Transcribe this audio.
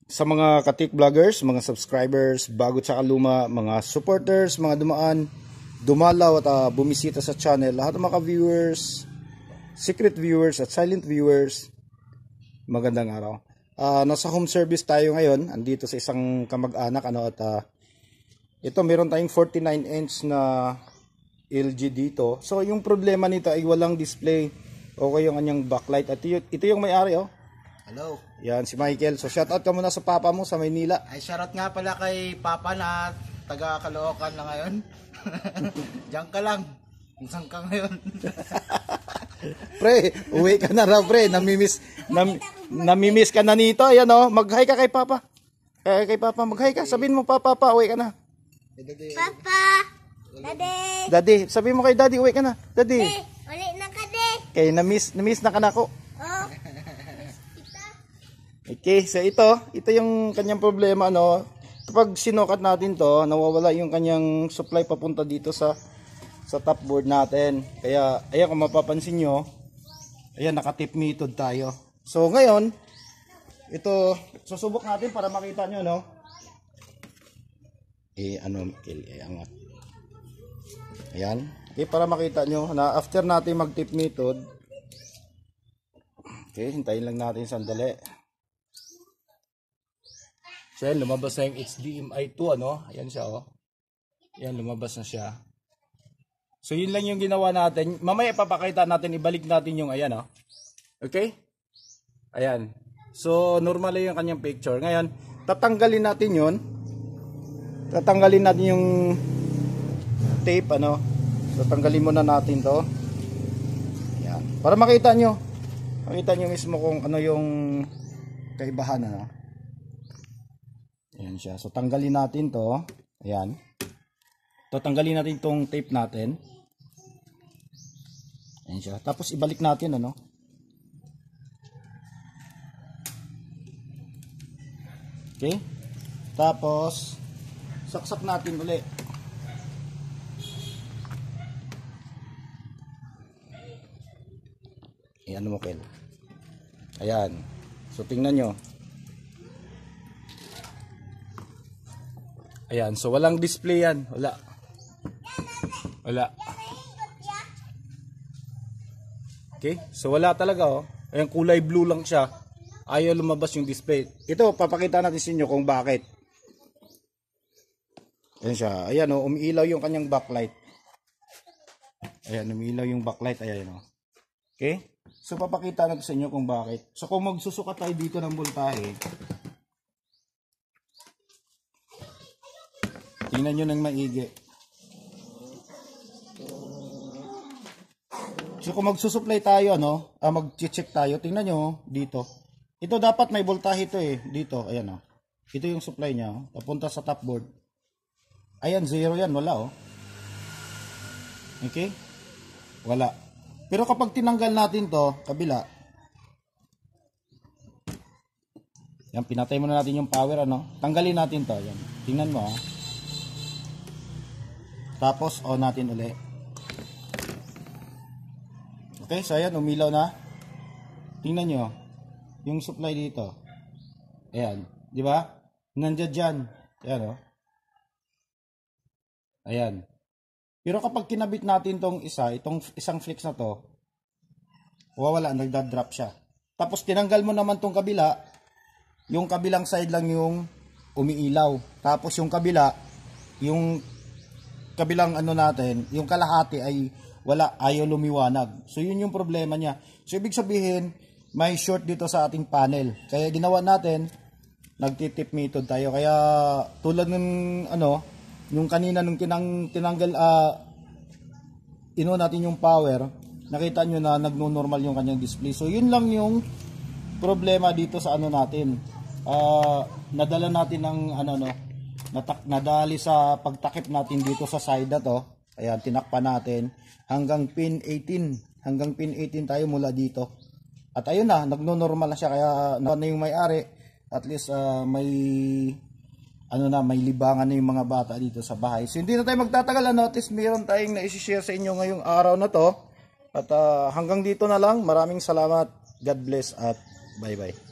Sa mga katik vloggers, mga subscribers, bago tsaka luma, mga supporters, mga dumaan, dumalaw at bumisita sa channel, lahat ng mga viewers, secret viewers at silent viewers, magandang araw. Nasa home service tayo ngayon, andito sa isang kamag-anak ito meron tayong 49 inch na LG dito. So yung problema nito ay walang display o yung kanyang backlight at ito yung may-ari oh. Hello. Yan si Michael. So shoutout ka muna sa papa mo sa Maynila. Ay shoutout nga pala kay Papa na taga Caloocan na ngayon. Diyan ka lang. Isang ka ngayon. Pre, uwi ka na raw pre. Namimiss ka na nito. Ayan oh, mag-hi ka kay Papa. Kay Papa, mag-hi ka. Sabihin mo Papa, uwi ka na. Papa, Daddy. Daddy, sabihin mo kay Daddy, uwi ka na. Daddy. Uli na ka, Daddy. Kay namiss na ka na ako. Oh. Okay, so ito yung kanyang problema no. Kapag sinukat natin to, nawawala yung kanyang supply papunta dito sa top board natin. Kaya ayan kung mapapansin nyo, ayan naka-tip method tayo. So ngayon, ito susubok natin para makita nyo no. Angat. Ayan. Okay, para makita nyo na after natin mag-tip method. Okay, hintayin lang natin sandali. So yan, lumabas na yung HDMI 2 ano. Ayan siya oh. Ayan, lumabas na siya. So yun lang yung ginawa natin. Mamaya papakita natin, ibalik natin yung ayan oh. Okay? Ayan. So normal yung kanyang picture. Ngayon, tatanggalin natin yun. Tatanggalin natin yung tape ano. Tatanggalin muna natin to. Ayan. Para makita nyo. Makita nyo mismo kung ano yung kaibahan ano. Ayan siya. So tanggalin natin to. Ayan. Tatanggalin natin tong tape natin. Ayan siya. Tapos ibalik natin ano. Okay? Tapos saksak natin uli. Ayan mo Kel. Ayan. So tingnan nyo. Ayan, so walang display yan. Wala. Okay, so wala talaga oh. Ayan, kulay blue lang siya. Ayaw lumabas yung display. Ito, papakita natin sa inyo kung bakit. Ayan siya. Ayan oh, umiilaw yung kanyang backlight. Ayan, umiilaw yung backlight. Ayan oh. Okay? So papakita natin sa inyo kung bakit. So kung magsusukat tayo dito ng voltahe, tingnan nyo ng maigi. So kung magsusupply tayo, ano, mag-check tayo, tingnan nyo dito. Ito dapat may voltahe ito eh. Dito, ayan o. Ito yung supply niya, oh. Papunta sa top board. Ayan, 0 yan, wala oh. Okay? Wala. Pero kapag tinanggal natin to, kabila. Yan, pinatay muna natin yung power, ano. Tanggalin natin to, yan. Tingnan mo, oh. Tapos on natin uli. Okay, so ayan, umilaw na. Tingnan nyo, yung supply dito. Ayan, di ba? Nandiyan dyan. Ayan, oh. Ayan. Pero kapag kinabit natin itong isang flex na to, wala, nagda-drop siya. Tapos tinanggal mo naman tong kabila, yung kabilang side lang yung umiilaw. Tapos yung kabila, yung kabilang ano natin, yung kalahati ay wala, ayaw lumiwanag. So yun yung problema niya. So ibig sabihin, may short dito sa ating panel. Kaya ginawa natin, nagtitip method tayo. Kaya tulad ng ano, yung kanina nung tinanggal natin yung power, nakita nyo na nagno-normal yung kanyang display. So yun lang yung problema dito sa ano natin. Nadala natin ng ano no, nadali sa pagtakip natin dito sa side na to. Ayan, tinakpan natin hanggang pin 18. Hanggang pin 18 tayo mula dito. At ayun na, nagno-normal na siya. Kaya na yung may-ari, at least may libangan na yung mga bata dito sa bahay. So hindi na tayo magtatagal. At least mayroon tayong na-share sa inyo ngayong araw na to. At hanggang dito na lang. Maraming salamat. God bless at bye bye.